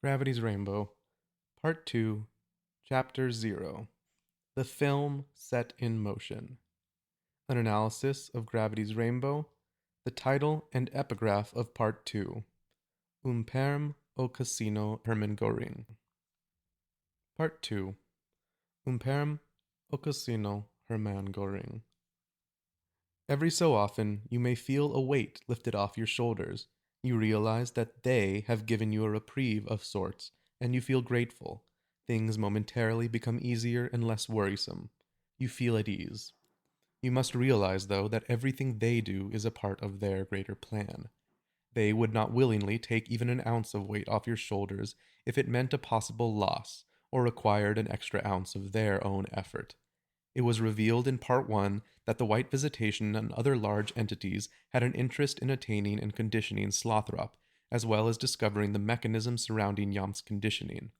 Gravity's Rainbow, Part 2, Chapter 0, The Film Set in Motion. An analysis of Gravity's Rainbow, the title and epigraph of Part 2, Perm au Casino Hermann Goering. Part 2, Perm au Casino Hermann Goering. Every so often, you may feel a weight lifted off your shoulders. You realize that they have given you a reprieve of sorts, and you feel grateful. Things momentarily become easier and less worrisome. You feel at ease. You must realize, though, that everything they do is a part of their greater plan. They would not willingly take even an ounce of weight off your shoulders if it meant a possible loss or required an extra ounce of their own effort. It was revealed in Part 1 that the White Visitation and other large entities had an interest in attaining and conditioning Slothrop, as well as discovering the mechanism surrounding Yam's conditioning.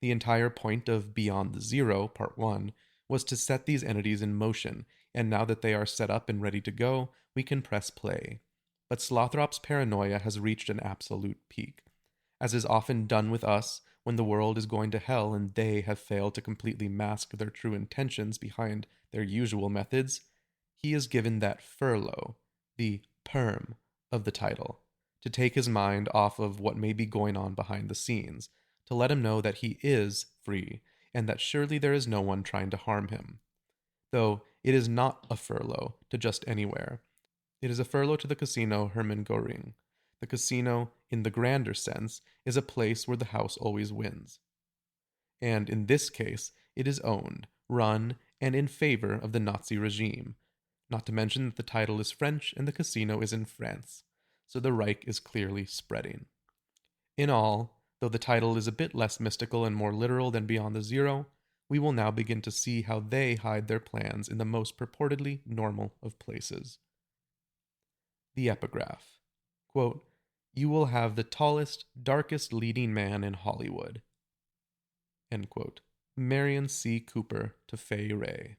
The entire point of Beyond the Zero, Part 1, was to set these entities in motion, and now that they are set up and ready to go, we can press play. But Slothrop's paranoia has reached an absolute peak. As is often done with us, when the world is going to hell and they have failed to completely mask their true intentions behind their usual methods, he is given that furlough, the Perm of the title, to take his mind off of what may be going on behind the scenes, to let him know that he is free, and that surely there is no one trying to harm him. Though it is not a furlough to just anywhere. It is a furlough to the casino Hermann Goering. The casino, in the grander sense, is a place where the house always wins. And in this case, it is owned, run, and in favor of the Nazi regime. Not to mention that the title is French and the casino is in France, so the Reich is clearly spreading. In all, though the title is a bit less mystical and more literal than Beyond the Zero, we will now begin to see how they hide their plans in the most purportedly normal of places. The epigraph. Quote, "You will have the tallest, darkest leading man in Hollywood." End quote. Marion C. Cooper to Fay Wray.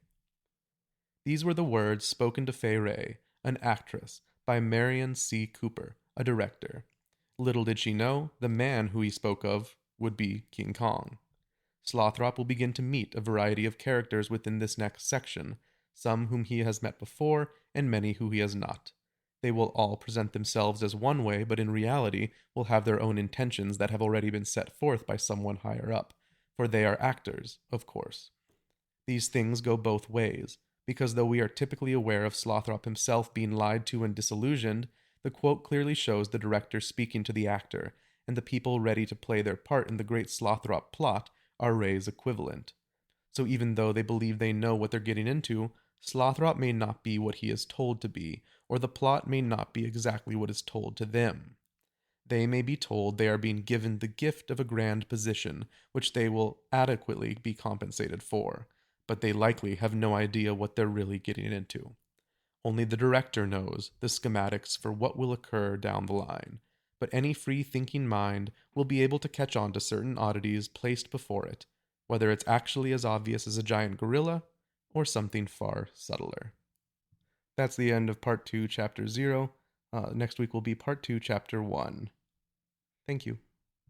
These were the words spoken to Fay Wray, an actress, by Marion C. Cooper, a director. Little did she know, the man who he spoke of would be King Kong. Slothrop will begin to meet a variety of characters within this next section, some whom he has met before, and many who he has not. They will all present themselves as one way, but in reality will have their own intentions that have already been set forth by someone higher up, for they are actors, of course. These things go both ways, because though we are typically aware of Slothrop himself being lied to and disillusioned, the quote clearly shows the director speaking to the actor, and the people ready to play their part in the great Slothrop plot are Ray's equivalent. So even though they believe they know what they're getting into, Slothrop may not be what he is told to be, or the plot may not be exactly what is told to them. They may be told they are being given the gift of a grand position, which they will adequately be compensated for, but they likely have no idea what they're really getting into. Only the director knows the schematics for what will occur down the line, but any free-thinking mind will be able to catch on to certain oddities placed before it, whether it's actually as obvious as a giant gorilla or something far subtler. That's the end of Part 2, Chapter 0. Next week will be Part 2, Chapter 1. Thank you.